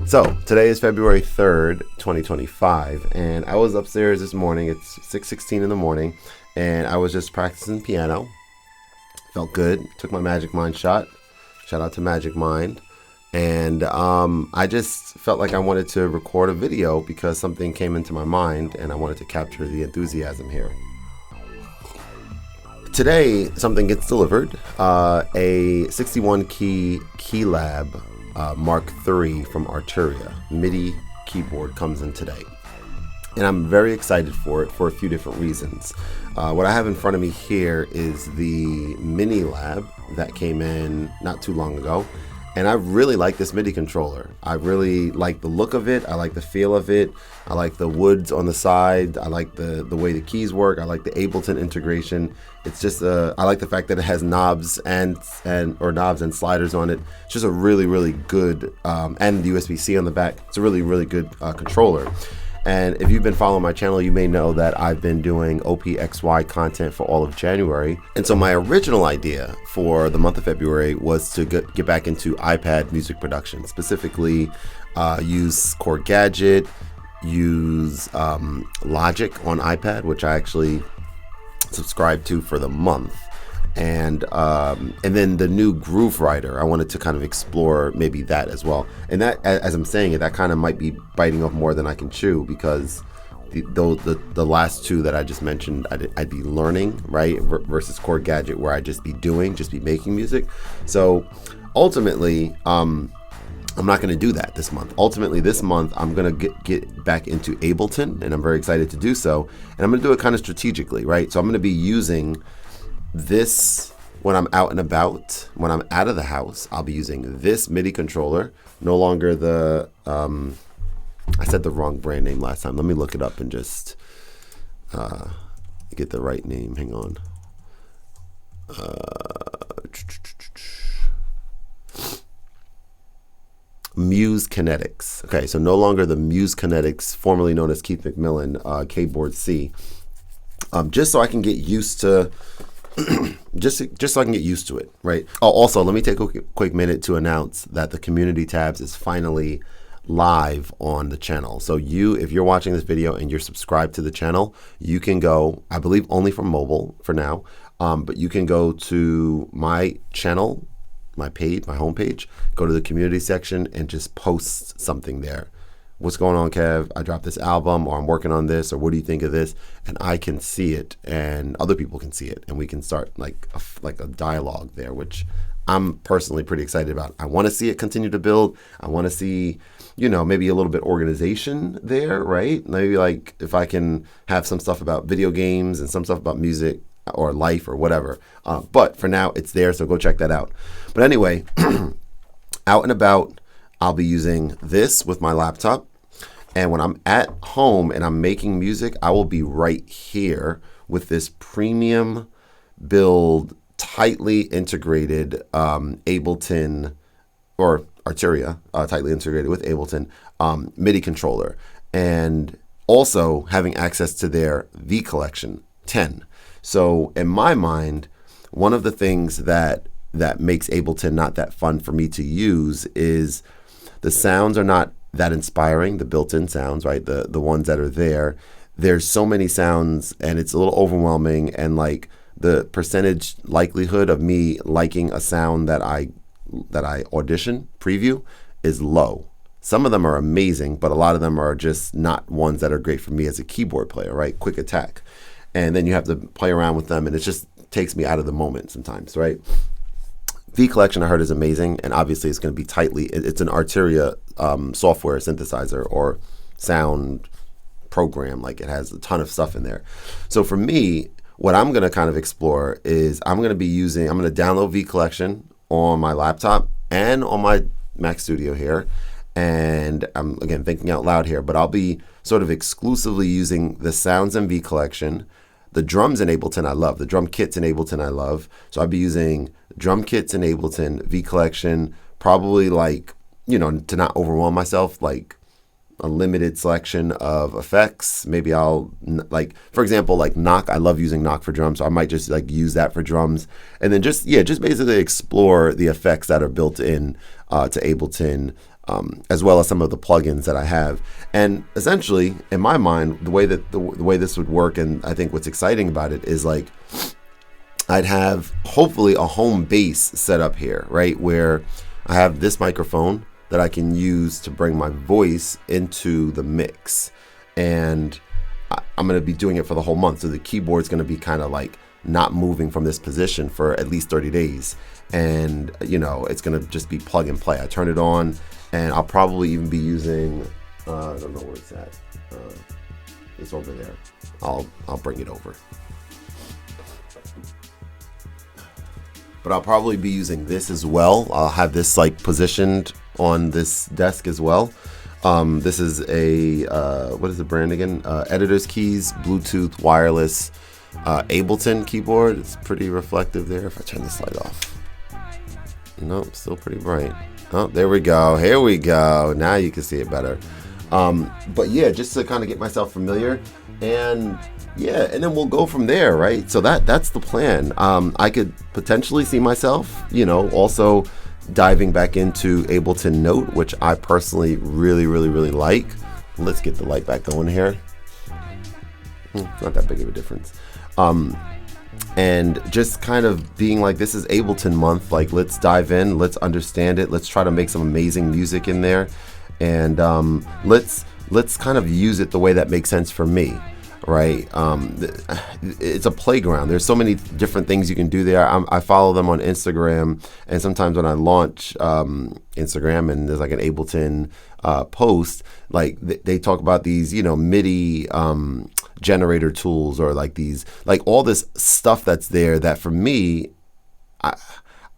So today is February 3rd, 2025, and I was upstairs this morning. It's 6:16 in the morning, and I was just practicing piano. Felt good. Took my Magic Mind shot. Shout out to Magic Mind. And I just felt like I wanted to record a video because something came into my mind, and I wanted to capture the enthusiasm here. Today, something gets delivered. A 61 key KeyLab Mk3 from Arturia MIDI keyboard comes in today, and I'm very excited for it for a few different reasons. What I have in front of me here is the Mini Lab that came in not too long ago, and I really like this MIDI controller. I really like the look of it. I like the feel of it. I like the woods on the side. I like the way the keys work. I like the Ableton integration. It's just I like the fact that it has knobs and sliders on it. It's just a really good and the USB-C on the back. It's a really good controller. And if you've been following my channel, you may know that I've been doing OPXY content for all of January. And so my original idea for the month of February was to get back into iPad music production, specifically use Chord Gadget, use Logic on iPad, which I actually subscribe to for the month. And then the new Groove Writer, I wanted to kind of explore maybe that as well. And that, as I'm saying it, that kind of might be biting off more than I can chew, because the last two that I just mentioned, I'd be learning, right? Versus Chord Gadget, where I'd just be making music. So ultimately, I'm not going to do that this month. Ultimately, this month, I'm going to get back into Ableton, and I'm very excited to do so. And I'm going to do it kind of strategically, right? So I'm going to be using this when I'm out and about. When I'm out of the house, I'll be using this MIDI controller. No longer the, I said the wrong brand name last time. Let me look it up and just get the right name. Hang on. Muse Kinetics. Okay, so no longer the Muse Kinetics, formerly known as Keith McMillan Keyboard C. Just so I can get used to just so I can get used to it, right? Oh, also, let me take a quick minute to announce that the community tabs is finally live on the channel. So if you're watching this video and you're subscribed to the channel, you can go, I believe only from mobile for now, but you can go to my channel, my homepage, go to the community section and just post something there. What's going on, Kev? I dropped this album, or I'm working on this, or what do you think of this? And I can see it, and other people can see it, and we can start like a dialogue there, which I'm personally pretty excited about. I want to see it continue to build. I want to see, maybe a little bit organization there, right? Maybe like if I can have some stuff about video games and some stuff about music or life or whatever. But for now, it's there, so go check that out. But anyway, out and about, I'll be using this with my laptop. And when I'm at home and I'm making music, I will be right here with this premium build, tightly integrated Ableton, or Arturia, tightly integrated with Ableton MIDI controller. And also having access to their V Collection 10. So in my mind, one of the things that makes Ableton not that fun for me to use is the sounds are not that inspiring, the built-in sounds, right? The ones that are there. There's so many sounds, and it's a little overwhelming, and like the percentage likelihood of me liking a sound that I audition preview is low. Some of them are amazing, but a lot of them are just not ones that are great for me as a keyboard player, right? Quick attack. And then you have to play around with them, and it just takes me out of the moment sometimes, right? V Collection I heard is amazing, and obviously it's going to be it's an Arturia software synthesizer or sound program. Like, it has a ton of stuff in there. So for me, what I'm going to kind of explore is I'm going to download V Collection on my laptop and on my Mac Studio here. And I'm, again, thinking out loud here, but I'll be sort of exclusively using the sounds in V Collection. The drums in Ableton I love. The drum kits in Ableton I love. So I'll be using drum kits in Ableton, V Collection, probably like, to not overwhelm myself, like a limited selection of effects. Maybe I'll, like, for example, like knock. I love using knock for drums, so I might just like use that for drums. And then just basically explore the effects that are built in to Ableton as well as some of the plugins that I have. And essentially, in my mind, the way this would work, and I think what's exciting about it is like I'd have hopefully a home base set up here, right, where I have this microphone that I can use to bring my voice into the mix. And I'm going to be doing it for the whole month. So the keyboard's going to be kind of like not moving from this position for at least 30 days. And, you know, it's going to just be plug and play. I turn it on, and I'll probably even be using, I don't know where it's at. It's over there. I'll bring it over. But I'll probably be using this as well. I'll have this like positioned on this desk as well. This is a, what is the brand again? Editor's Keys, Bluetooth, wireless, Ableton keyboard. It's pretty reflective there. If I turn this light off. Nope, still pretty bright. Oh, there we go. Here we go. Now you can see it better. But yeah, just to kind of get myself familiar, and yeah, and then we'll go from there, right? So that's the plan. I could potentially see myself, you know, also diving back into Ableton Note, which I personally really like. Let's get the light back going here. Not that big of a difference. And just kind of being like, this is Ableton month, like let's dive in, let's understand it, let's try to make some amazing music in there, and let's kind of use it the way that makes sense for me, right? It's a playground. There's so many different things you can do there. I follow them on Instagram, and sometimes when I launch Instagram and there's like an Ableton post, like they talk about these, you know, MIDI generator tools, or like these, like all this stuff that's there that for me,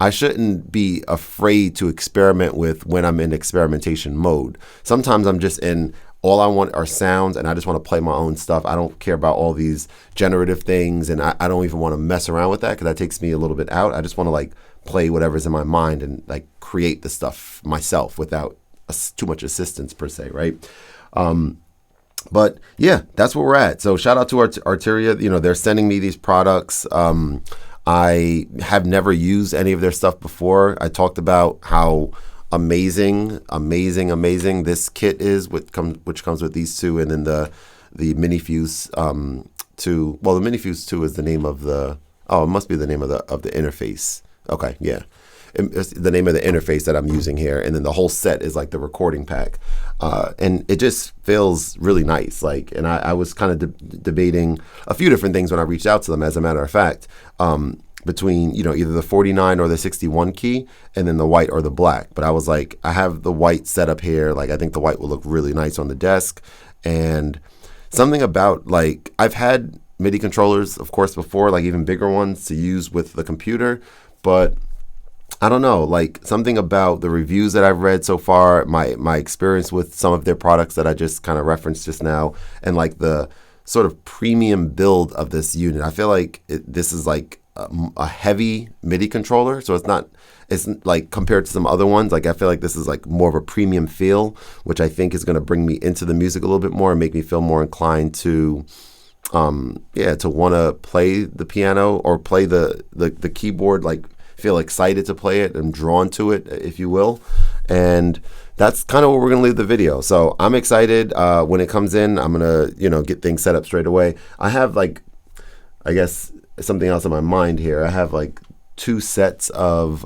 I shouldn't be afraid to experiment with when I'm in experimentation mode. Sometimes I'm just in, all I want are sounds, and I just want to play my own stuff. I don't care about all these generative things, and I don't even want to mess around with that because that takes me a little bit out. I just want to like play whatever's in my mind and like create the stuff myself without too much assistance per se, right? But yeah, that's where we're at. So shout out to Arturia. You know, they're sending me these products. I have never used any of their stuff before. I talked about how amazing this kit is, which comes with these two, and then the Minifuse 2. Well, the Minifuse 2 is the name of the, it must be the name of the interface. Okay, yeah. It's the name of the interface that I'm using here, and then the whole set is like the recording pack, and it just feels really nice. Like, and I was kind of debating a few different things when I reached out to them. As a matter of fact, between, you know, either the 49 or the 61 key, and then the white or the black. But I was like, I have the white set up here. Like, I think the white will look really nice on the desk, and something about, like, I've had MIDI controllers, of course, before, like even bigger ones to use with the computer, but I don't know, like something about the reviews that I've read so far, my experience with some of their products that I just kind of referenced just now, and like the sort of premium build of this unit. I feel like this is like a heavy MIDI controller, so it's like compared to some other ones, like I feel like this is like more of a premium feel, which I think is going to bring me into the music a little bit more and make me feel more inclined to to want to play the piano or play the keyboard, like feel excited to play it and drawn to it, if you will. And that's kind of where we're going to leave the video. So I'm excited. When it comes in, I'm going to, get things set up straight away. I have like, I guess something else in my mind here. I have like 2 sets of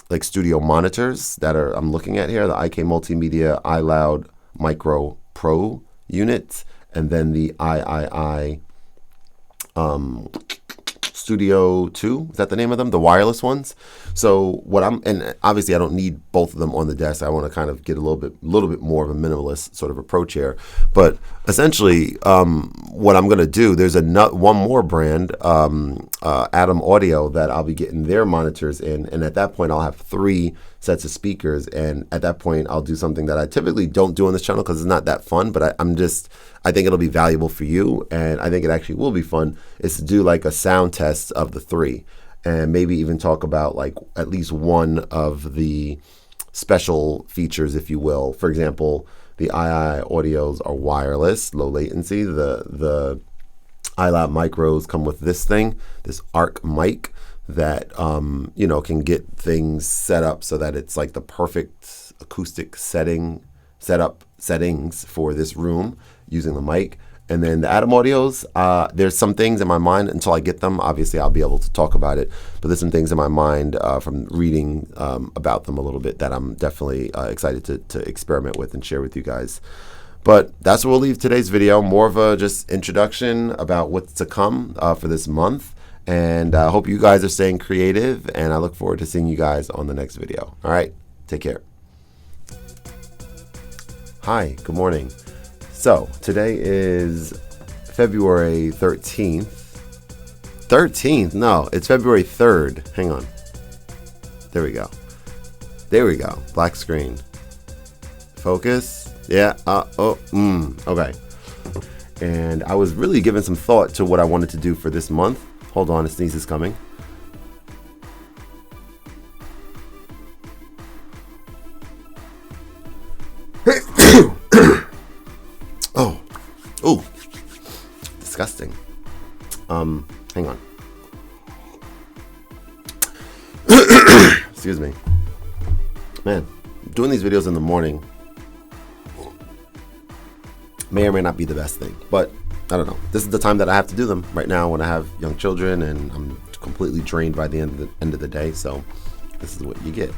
like studio monitors that I'm looking at here, the IK Multimedia iLoud Micro Pro unit, and then the III Studio 2, is that the name of them? The wireless ones. So and obviously I don't need both of them on the desk. I want to kind of get a little bit more of a minimalist sort of approach here. But essentially, what I'm going to do, there's one more brand, Atom Audio, that I'll be getting their monitors in, and at that point I'll have 3 sets of speakers, and at that point I'll do something that I typically don't do on this channel because it's not that fun, but I think it'll be valuable for you, and I think it actually will be fun, is to do like a sound test of the 3, and maybe even talk about like at least one of the special features, if you will. For example, the II audios are wireless, low latency. The iLab micros come with this thing, this Arc mic, that can get things set up so that it's like the perfect acoustic settings for this room using the mic. And then the Atom Audios, there's some things in my mind until I get them. Obviously, I'll be able to talk about it, but there's some things in my mind from reading about them a little bit that I'm definitely excited to experiment with and share with you guys. But that's where we'll leave today's video. More of a just introduction about what's to come for this month. And I hope you guys are staying creative, and I look forward to seeing you guys on the next video. All right, take care. Hi, good morning. So today is February 13th. 13th? No, it's February 3rd. Hang on. There we go. There we go. Black screen. Focus. Yeah. Okay. And I was really giving some thought to what I wanted to do for this month. Hold on, a sneeze is coming. Oh, disgusting. Hang on. Excuse me. Man, doing these videos in the morning may or may not be the best thing, but I don't know. This is the time that I have to do them right now when I have young children and I'm completely drained by the end of the day. So this is what you get.